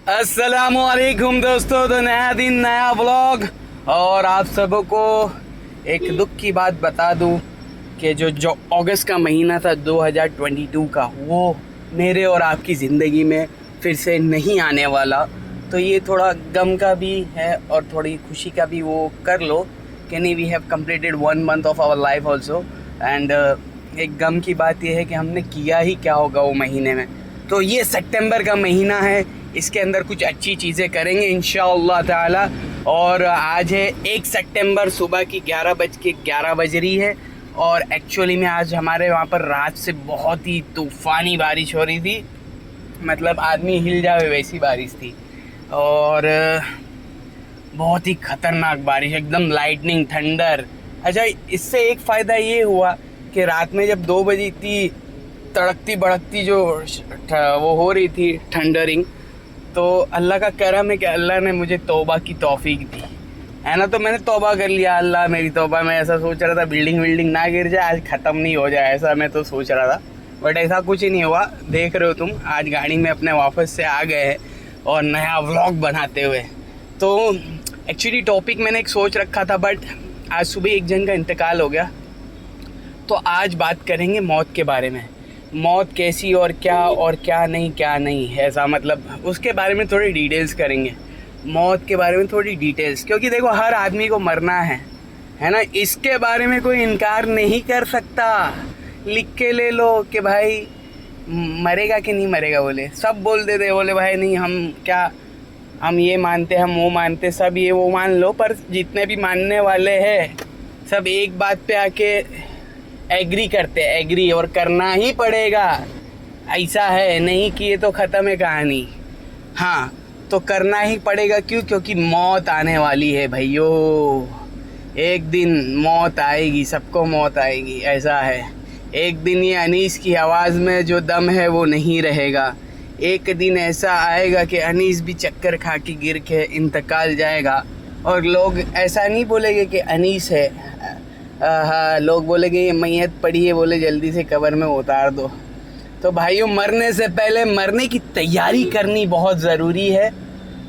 अस्सलामुअलैकुम दोस्तों, तो नया दिन नया व्लॉग। और आप सबको एक दुख की बात बता दूं कि जो अगस्त का महीना था 2022 का, वो मेरे और आपकी ज़िंदगी में फिर से नहीं आने वाला। तो ये थोड़ा गम का भी है और थोड़ी खुशी का भी, वो कर लो कि नहीं, we have completed 1 month of our life also. And एक गम की बात यह है कि हमने किया ही क्या होगा वो महीने में। तो ये सितंबर का महीना है, इसके अंदर कुछ अच्छी चीज़ें करेंगे इंशाअल्लाह ताला। और आज है 1 सितंबर, सुबह की 11 बज रही है। और एक्चुअली में आज हमारे वहाँ पर रात से बहुत ही तूफ़ानी बारिश हो रही थी, मतलब आदमी हिल जावे वैसी बारिश थी। और बहुत ही ख़तरनाक बारिश, एकदम लाइटनिंग, थंडर। अच्छा, इससे एक फ़ायदा ये हुआ कि रात में जब 2 बजे इतनी तड़कती भड़कती जो वो हो रही थी थंडरिंग, तो अल्लाह का करम है कि अल्लाह ने मुझे तौबा की तौफीक दी है ना। तो मैंने तौबा कर लिया, अल्लाह मेरी तौबा। मैं ऐसा सोच रहा था बिल्डिंग ना गिर जाए, आज ख़त्म नहीं हो जाए, ऐसा मैं तो सोच रहा था। बट ऐसा कुछ ही नहीं हुआ। देख रहे हो तुम, आज गाड़ी में अपने वापस से आ गए हैं और नया व्लॉग बनाते हुए। तो एक्चुअली टॉपिक मैंने एक सोच रखा था, बट आज सुबह एक जन का इंतकाल हो गया। तो आज बात करेंगे मौत के बारे में, मौत कैसी और क्या नहीं, ऐसा मतलब उसके बारे में थोड़ी डिटेल्स करेंगे, मौत के बारे में थोड़ी डिटेल्स। क्योंकि देखो, हर आदमी को मरना है ना, इसके बारे में कोई इनकार नहीं कर सकता। लिख के ले लो कि भाई मरेगा कि नहीं मरेगा, बोले सब बोल देते, बोले भाई नहीं, हम ये मानते, हम वो मानते, सब ये वो मान लो। पर जितने भी मानने वाले हैं सब एक बात पे आके एग्री करते, एग्री, और करना ही पड़ेगा। ऐसा है नहीं कि ये तो ख़त्म है कहानी। हाँ, तो करना ही पड़ेगा। क्यों? क्योंकि मौत आने वाली है भाइयों। एक दिन मौत आएगी, सबको मौत आएगी, ऐसा है। एक दिन ये अनीस की आवाज़ में जो दम है वो नहीं रहेगा। एक दिन ऐसा आएगा कि अनीस भी चक्कर खा के गिर के इंतकाल जाएगा। और लोग ऐसा नहीं बोलेंगे कि अनीस है, हाँ, लोग बोलेंगे ये मैयत पड़ी है, बोले जल्दी से कब्र में उतार दो। तो भाइयों, मरने से पहले मरने की तैयारी करनी बहुत ज़रूरी है।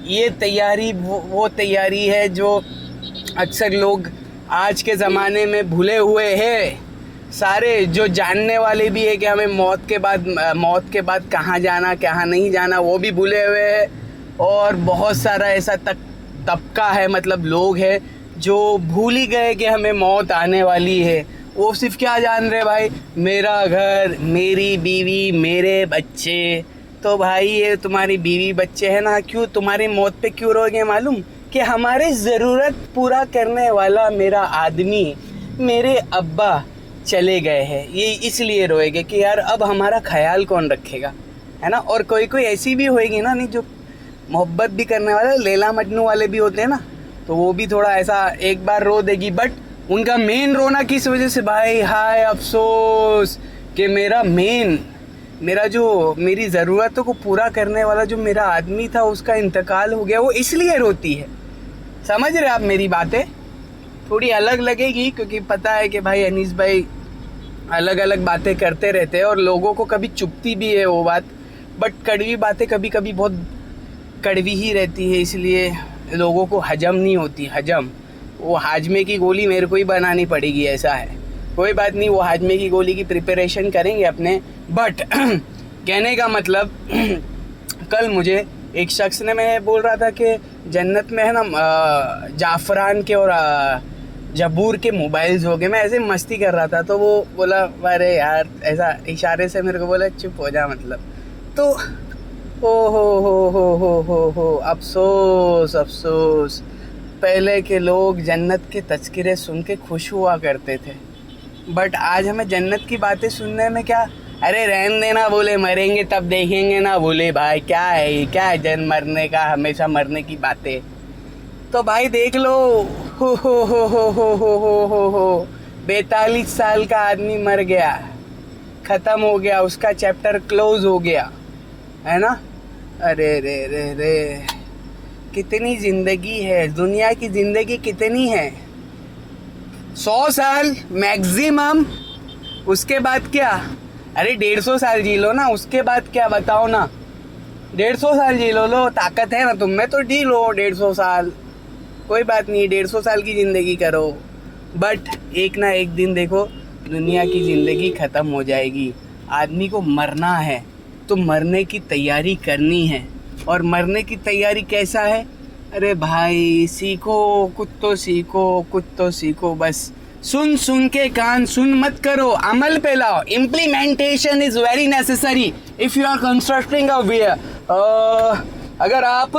ये तैयारी वो तैयारी है जो अक्सर लोग आज के ज़माने में भूले हुए हैं। सारे जो जानने वाले भी है कि हमें मौत के बाद कहाँ जाना कहाँ नहीं जाना, वो भी भूले हुए हैं। और बहुत सारा ऐसा तबका है, मतलब लोग हैं जो भूल ही गए कि हमें मौत आने वाली है। वो सिर्फ क्या जान रहे भाई, मेरा घर, मेरी बीवी, मेरे बच्चे। तो भाई ये तुम्हारी बीवी बच्चे हैं ना, क्यों तुम्हारी मौत पे क्यों रोगे मालूम? कि हमारे ज़रूरत पूरा करने वाला मेरा आदमी, मेरे अब्बा चले गए हैं, ये इसलिए रोएगे कि यार अब हमारा ख्याल कौन रखेगा, है ना। और कोई ऐसी भी होएगी ना, नहीं, जो मोहब्बत भी करने वाले, लैला मजनू वाले भी होते हैं ना, तो वो भी थोड़ा ऐसा एक बार रो देगी। बट उनका मेन रोना किस वजह से भाई? हाय अफसोस कि मेरी ज़रूरतों को पूरा करने वाला जो मेरा आदमी था, उसका इंतकाल हो गया, वो इसलिए रोती है। समझ रहे आप मेरी बातें? थोड़ी अलग लगेगी क्योंकि पता है कि भाई अनीस भाई अलग अलग बातें करते रहते हैं और लोगों को कभी चुभती भी है वो बात। बट कड़वी बातें कभी कभी बहुत कड़वी ही रहती है, इसलिए लोगों को हजम नहीं होती। वो हाजमे की गोली मेरे को ही बनानी पड़ेगी, ऐसा है। कोई बात नहीं, वो हाजमे की गोली की प्रिपरेशन करेंगे अपने। बट कहने का मतलब कल मुझे एक शख्स ने, मैं बोल रहा था कि जन्नत में है ना जाफ़रान के और जबूर के मोबाइल्स हो गए, मैं ऐसे मस्ती कर रहा था। तो वो बोला अरे यार, ऐसा इशारे से मेरे को बोला चुप हो जा, मतलब। तो हो अफसोस, पहले के लोग जन्नत के तज़किरे सुन के खुश हुआ करते थे। बट आज हमें जन्नत की बातें सुनने में क्या, अरे रहन देना, बोले मरेंगे तब देखेंगे ना, बोले भाई क्या है जन्म मरने का, हमेशा मरने की बातें। तो भाई देख लो, हो 42 साल का आदमी मर गया, ख़त्म हो गया, उसका चैप्टर क्लोज हो गया, है ना। अरे रे, कितनी ज़िंदगी है, दुनिया की ज़िंदगी कितनी है? 100 साल मैक्सिमम, उसके बाद क्या? अरे 150 साल जी लो ना, उसके बाद क्या बताओ ना। 150 साल जी लो, ताकत है ना तुम में तो जी लो 150 साल, कोई बात नहीं, 150 साल की ज़िंदगी करो। बट एक ना एक दिन देखो दुनिया की ज़िंदगी ख़त्म हो जाएगी। आदमी को मरना है तो मरने की तैयारी करनी है। और मरने की तैयारी कैसा है? अरे भाई सीखो, कुछ तो सीखो, कुछ तो सीखो। बस सुन सुन के कान सुन मत करो, अमल पे लाओ। Implementation is very necessary if you are constructing a way. अगर आप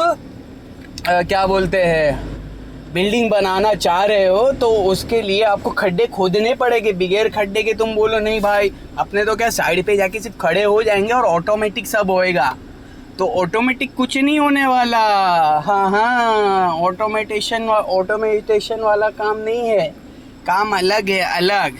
क्या बोलते हैं बिल्डिंग बनाना चाह रहे हो तो उसके लिए आपको खड्डे खोदने पड़ेंगे। बगैर खड्डे के तुम बोलो नहीं भाई अपने तो क्या साइड पे जाके सिर्फ खड़े हो जाएंगे और ऑटोमेटिक सब होएगा, तो ऑटोमेटिक कुछ नहीं होने वाला। हाँ, ऑटोमेटेशन वाला काम नहीं है, काम अलग है, अलग।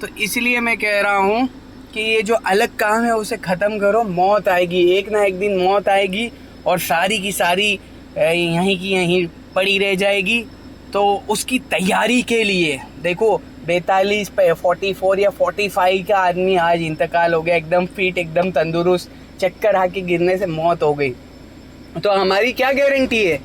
तो इसलिए मैं कह रहा हूँ कि ये जो अलग काम है उसे ख़त्म करो। मौत आएगी, एक ना एक दिन मौत आएगी और सारी की सारी यहीं की यहीं पड़ी रह जाएगी। तो उसकी तैयारी के लिए देखो 42 पे 44 या 45 का आदमी आज इंतकाल हो गया, एकदम फिट, एकदम तंदुरुस्त, चक्कर आके गिरने से मौत हो गई। तो हमारी क्या गारंटी है,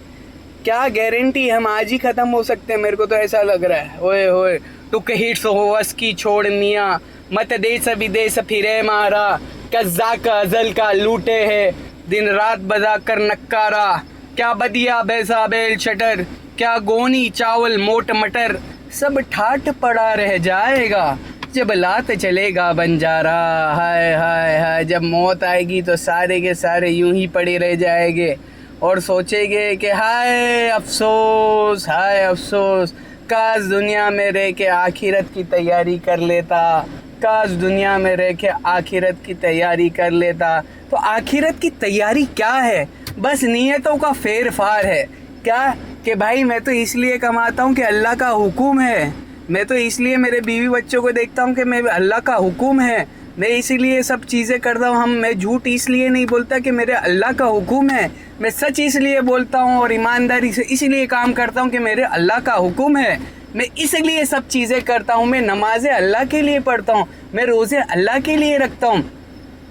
क्या गारंटी, हम आज ही ख़त्म हो सकते हैं। मेरे को तो ऐसा लग रहा है। ओए होए टुक हिट्स होवस की छोड़ मियाँ, मत देश विदेश फिरे मारा, कज़्ज़ा का अज़ल का लूटे है, दिन रात बजा कर नक्कारा, क्या बदिया बैसा बेल शटर, क्या गोनी चावल मोट मटर, सब ठाठ पड़ा रह जाएगा जब लात चलेगा बंजारा। हाय हाय हाय, जब मौत आएगी तो सारे के सारे यूं ही पड़े रह जाएंगे और सोचेंगे कि हाय अफसोस, हाय अफसोस, काश दुनिया में रह के आखिरत की तैयारी कर लेता, काश दुनिया में रह के आखिरत की तैयारी कर लेता। तो आखिरत की तैयारी क्या है? बस नीयतों का फेर फार है। क्या कि भाई मैं तो इसलिए कमाता हूँ कि अल्लाह का हुक्म है, मैं तो इसलिए मेरे बीवी बच्चों को देखता हूँ कि मैं अल्लाह का हुक्म है, मैं इसीलिए सब चीज़ें करता हूँ। मैं झूठ इसलिए नहीं बोलता कि मेरे अल्लाह का हुक्म है, मैं सच इसलिए बोलता हूँ और ईमानदारी से इसलिए काम करता हूँ कि मेरे अल्लाह का हुक्म है। मैं इसलिए सब चीज़ें करता हूँ, मैं नमाज़ें अल्लाह के लिए पढ़ता हूँ, मैं रोज़े अल्लाह के लिए रखता हूँ,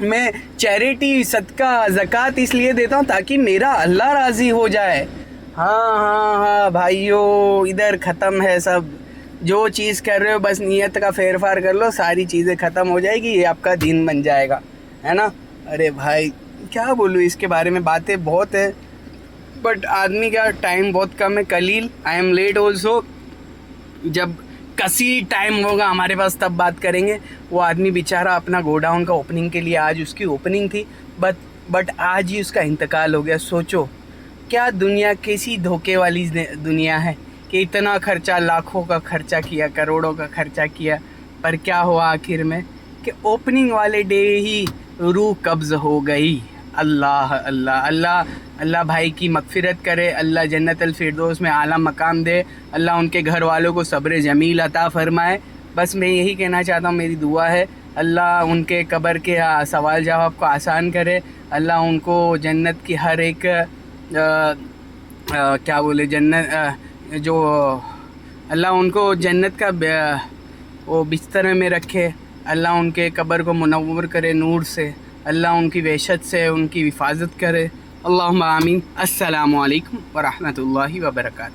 मैं चैरिटी सदका ज़कात इसलिए देता हूँ ताकि मेरा अल्लाह राज़ी हो जाए। हाँ हाँ हाँ भाइयों, इधर ख़त्म है सब। जो चीज़ कर रहे हो बस नीयत का फेरफार कर लो, सारी चीज़ें ख़त्म हो जाएगी, ये आपका दिन बन जाएगा, है ना। अरे भाई क्या बोलूँ इसके बारे में, बातें बहुत है बट आदमी का टाइम बहुत कम है। कलील आई एम लेट ऑल्सो, जब कसी टाइम होगा हमारे पास तब बात करेंगे। वो आदमी बेचारा अपना गोडाउन का ओपनिंग के लिए, आज उसकी ओपनिंग थी बट आज ही उसका इंतकाल हो गया। सोचो क्या दुनिया, कैसी धोखे वाली दुनिया है कि इतना खर्चा, लाखों का खर्चा किया, करोड़ों का खर्चा किया, पर क्या हुआ आखिर में कि ओपनिंग वाले डे ही रूह कब्ज़ हो गई। अल्लाह अल्लाह अल्लाह अल्लाह भाई की मगफिरत करे, अल्लाह जन्नतुल फिरदौस में आला मकाम दे, अल्लाह उनके घर वालों को सब्र जमील अता फरमाए। बस मैं यही कहना चाहता हूँ, मेरी दुआ है अल्लाह उनके कब्र के सवाल जवाब को आसान करे, अल्लाह उनको जन्नत की हर एक क्या बोले जन्नत जो अल्लाह उनको जन्नत का वो बिस्तर में रखे, अल्लाह उनके कब्र को मुनव्वर करे नूर से, अल्लाह उनकी वहशत से उनकी हिफाजत करे। अल्लाहुम्मा आमीन। अस्सलामु अलैकुम व रहमतुल्लाहि व बरकातहू।